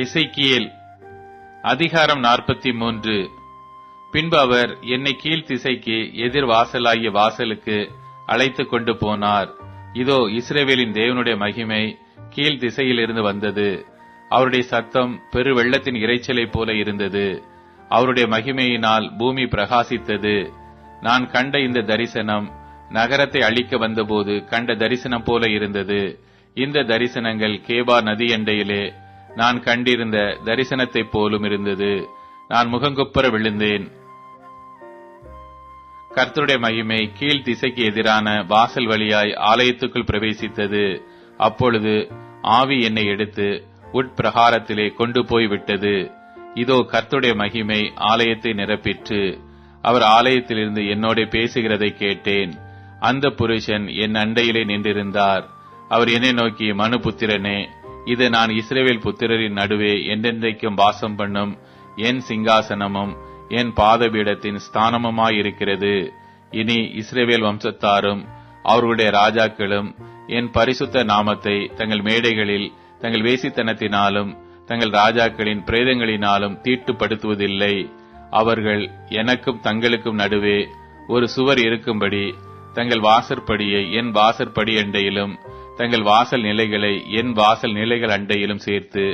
எசேக்கியேல் அதிகாரம் 43. பின்பு அவர் என்னை கீழ் திசைக்கு எதிர் வாசலாகிய வாசலுக்கு அழைத்து கொண்டு போனார். இதோ, இஸ்ரவேலின் தேவனுடைய மகிமை கீழ் திசையிலிருந்து வந்தது. அவருடைய சத்தம் பெரு வெள்ளத்தின் இரைச்சலை போல இருந்தது. அவருடைய மகிமையினால் பூமி பிரகாசித்தது. நான் கண்ட இந்த தரிசனம் நகரத்தை அழிக்க வந்தபோது கண்ட தரிசனம் போல இருந்தது. இந்த தரிசனங்கள் கேபார் நதி எண்டையிலே நான் கண்டிருந்த தரிசனத்தைப் போலும் இருந்தது. நான் முகங்குப்புற விழுந்தேன். கர்த்தருடைய மகிமை கீழ் திசைக்கு எதிரான வாசல் வழியாய் ஆலயத்துக்குள் பிரவேசித்தது. அப்பொழுது ஆவி என்னை எடுத்து உட்பிரகாரத்திலே கொண்டு போய் விட்டது. இதோ, கர்த்தருடைய மகிமை ஆலயத்தை நிரப்பிற்று. அவர் ஆலயத்திலிருந்து என்னோட பேசுகிறதை கேட்டேன். அந்த புருஷன் என் அண்டையிலே நின்றிருந்தார். அவர் என்னை நோக்கி, மனுபுத்திரனே, இது நான் இஸ்ரவேல் புத்திரரின் நடுவே என்றென்றைக்கும் வாசம் பண்ணும் என் சிங்காசனமும் என் பாதபீடத்தின் ஸ்தானமுமாயிருக்கிறது. இனி இஸ்ரவேல் வம்சத்தாரும் அவர்களுடைய ராஜாக்களும் என் பரிசுத்த நாமத்தை தங்கள் மேடைகளில் தங்கள் வேசித்தனத்தினாலும் தங்கள் ராஜாக்களின் பிரேதங்களினாலும் தீட்டுப்படுத்துவதில்லை. அவர்கள் எனக்கும் தங்களுக்கும் நடுவே ஒரு சுவர் இருக்கும்படி தங்கள் வாசற்படியை என் வாசற்படி அண்டையிலும் தங்கள் வாசல் நிலைகளை என் வாசல் நிலைகள் அண்டையிலும் சேர்த்து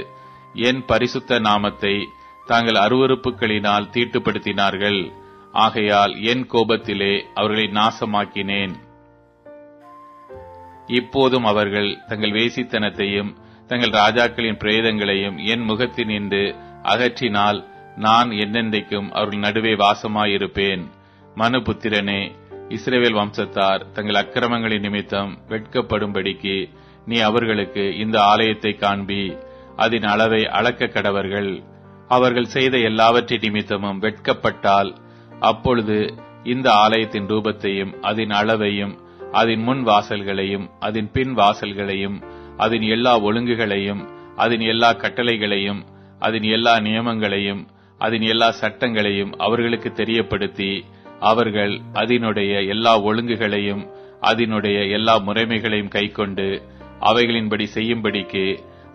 என் பரிசுத்த நாமத்தை தாங்கள் அருவருப்புகளினால் தீட்டுப்படுத்தினார்கள். ஆகையால் என் கோபத்திலே அவர்களை நாசமாக்கினேன். இப்போதும் அவர்கள் தங்கள் வேசித்தனத்தையும் தங்கள் ராஜாக்களின் பிரேதங்களையும் என் முகத்தினின்று அகற்றினால் நான் என்னென்றைக்கும் அவர்கள் நடுவே வாசமாயிருப்பேன். மனுபுத்திரனே, இஸ்ரவேல் வம்சத்தார் தங்கள் அக்கிரமங்களின் நிமித்தம் வெட்கப்படும்படிக்கு நீ அவர்களுக்கு இந்த ஆலயத்தை காண்பி. அதன் அளவை அளக்க கடவர்கள். அவர்கள் செய்த எல்லாவற்றின் நிமித்தமும் வெட்கப்பட்டால் அப்பொழுது இந்த ஆலயத்தின் ரூபத்தையும் அதன் அளவையும் அதன் முன் வாசல்களையும் அதன் பின் வாசல்களையும் அதன் எல்லா ஒழுங்குகளையும் அதன் எல்லா கட்டளைகளையும் அதன் எல்லா நியமங்களையும் அதன் எல்லா சட்டங்களையும் அவர்களுக்கு தெரியப்படுத்தி அவர்கள் அதனுடைய எல்லா ஒழுங்குகளையும் அதனுடைய எல்லா முறைமைகளையும் கைக்கொண்டு அவைகளின்படி செய்யும்படிக்கு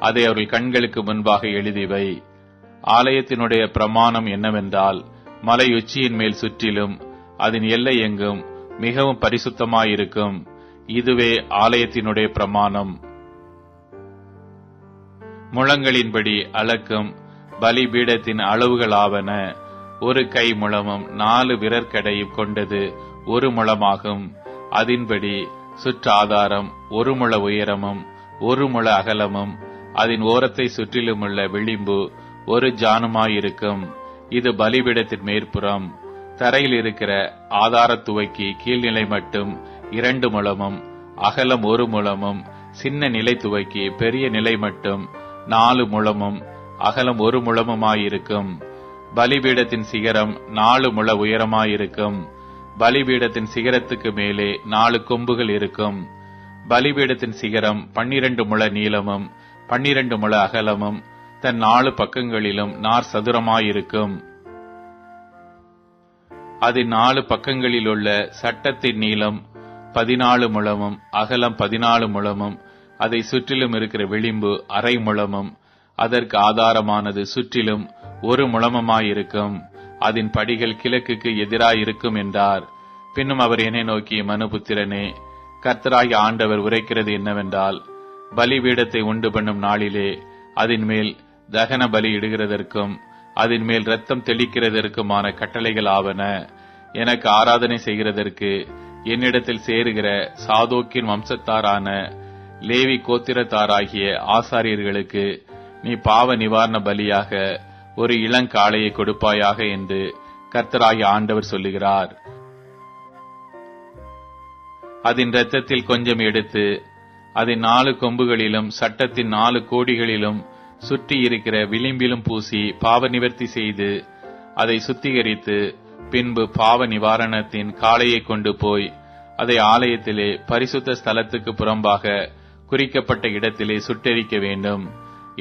அதை அவர்கள் கண்களுக்கு முன்பாக எழுதிவை. ஆலயத்தினுடைய பிரமாணம் என்னவென்றால், மலை உச்சியின் மேல் சுற்றிலும் அதன் எல்லை எங்கும் மிகவும் பரிசுத்தமாயிருக்கும். இதுவே ஆலயத்தினுடைய பிரமாணம். முழங்களின்படி அளக்கும் பலிபீடத்தின் அளவுகளாவன: ஒரு கை முழமும் 4 விரற்கடையும் கொண்டது 1 முழமாகும். அதன்படி சுற்றாதாரம் 1 முழ உயரமும் 1 முழ அகலமும் அதன் ஓரத்தை சுற்றிலுமுள்ள விளிம்பு 1 ஜானுமாயிருக்கும். இது பலிபீடத்தின் மேற்புறம். தரையில் இருக்கிற ஆதாரத்துவைக்கு கீழ்நிலை மட்டும் 2 முழமும் அகலம் 1 முழமும், சின்ன நிலை துவைக்கு பெரிய நிலை மட்டும் 4 முழமும் அகலம் 1 முழமுமாயிருக்கும். பலிபீடத்தின் சிகரம் 4 முழ உயரமாயிருக்கும். பலிபீடத்தின் சிகரத்துக்கு மேலே 4 கொம்புகள் இருக்கும். பலிபீடத்தின் சிகரம் 12 முழ நீளமும் 12 முழ அகலமும் தன் 4 பக்கங்களிலும் நார் சதுரமாயிருக்கும். அதன் 4 பக்கங்களிலுள்ள சட்டத்தின் நீளம் 14 முழமும் அகலம் 14 முழமும், அதை சுற்றிலும் இருக்கிற விளிம்பு 1/2 முழமும், அதற்கு ஆதாரமானது சுற்றிலும் 1 முழமுமாயிருக்கும். அதன் படிகள் கிழக்குக்கு எதிராயிருக்கும் என்றார். பின்னும் அவர் என்னை நோக்கி, மனுபுத்திரனே, கர்த்தராகிய ஆண்டவர் உரைக்கிறது என்னவென்றால், பலிபீடத்தை உண்டு பண்ணும் நாளிலே அதன் மேல் தகன பலி இடுகிறதற்கும் அதன் மேல் இரத்தம் தெளிக்கிறதற்குமான கட்டளைகள் ஆவன. எனக்கு ஆராதனை செய்கிறதற்கு என்னிடத்தில் சேருகிற சாதோக்கின் வம்சத்தாரான லேவி கோத்திரத்தாராகிய ஆசாரியர்களுக்கு நீ பாவ நிவாரண பலியாக ஒரு இளங்காளையை கொடுப்பாயாக என்று கர்த்தராகிய ஆண்டவர் சொல்லுகிறார். அதன் இரத்தத்தில் கொஞ்சம் எடுத்து அதன் 4 கொம்புகளிலும் சட்டத்தின் 4 கோடிகளிலும் சுற்றி இருக்கிற விளிம்பிலும் பூசி பாவ நிவர்த்தி செய்து அதை சுத்திகரித்து, பின்பு பாவ நிவாரணத்தின் காளையை கொண்டு போய் அதை ஆலயத்திலே பரிசுத்த ஸ்தலத்துக்கு புறம்பாக குறிக்கப்பட்ட இடத்திலே சுட்டெரிக்க வேண்டும்.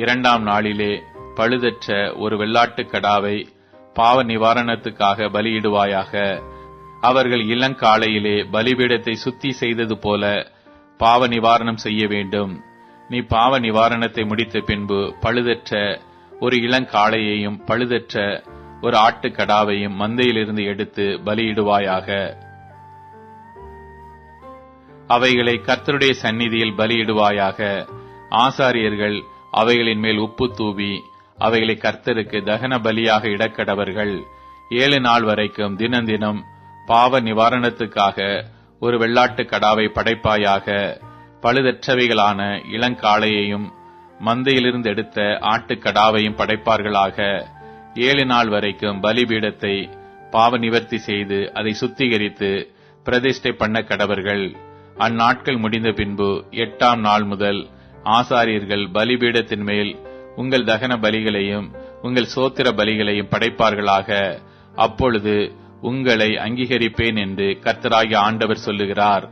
2ஆம் நாளிலே பழுதற்ற ஒரு வெள்ளாட்டுக் கடாவை பாவ நிவாரணத்துக்காக பலியிடுவாயாக. அவர்கள் இளங்காலையிலே பலிபீடத்தை சுத்தி செய்தது போல பாவ நிவாரணம் செய்ய வேண்டும். நீ பாவ நிவாரணத்தை முடித்த பின்பு பழுதற்ற ஒரு இளங்காளையையும் பழுதற்ற ஒரு ஆட்டுக்கடாவையும் மந்தையிலிருந்து எடுத்து பலியிடுவாயாக. அவைகளை கர்த்தருடைய சந்நிதியில் பலியிடுவாயாக. ஆசாரியர்கள் அவைகளின் மேல் உப்பு தூவி அவைகளை கர்த்தருக்கு தகன பலியாக இடக்கடவர்கள். 7 நாள் வரைக்கும் தினந்தினம் பாவ நிவாரணத்துக்காக ஒரு வெள்ளாட்டு கடாவை படைப்பாயாக. பழுதற்றவைகளான இளங்காளையையும் மந்தையிலிருந்து எடுத்த ஆட்டுக்கடாவையும் படைப்பார்களாக. 7 நாள் வரைக்கும் பலிபீடத்தை பாவ நிவர்த்தி செய்து அதை சுத்திகரித்து பிரதிஷ்டை பண்ண கடவர்கள். அந்நாட்கள் முடிந்த பின்பு 8ஆம் நாள் முதல் ஆசாரியர்கள் பலிபீடத்தின் மேல் உங்கள் தகன பலிகளையும் உங்கள் சோத்திர பலிகளையும் படைப்பார்களாக. அப்பொழுது உங்களை அங்கீகரிப்பேன் என்று கர்த்தராகிய ஆண்டவர் சொல்லுகிறார்.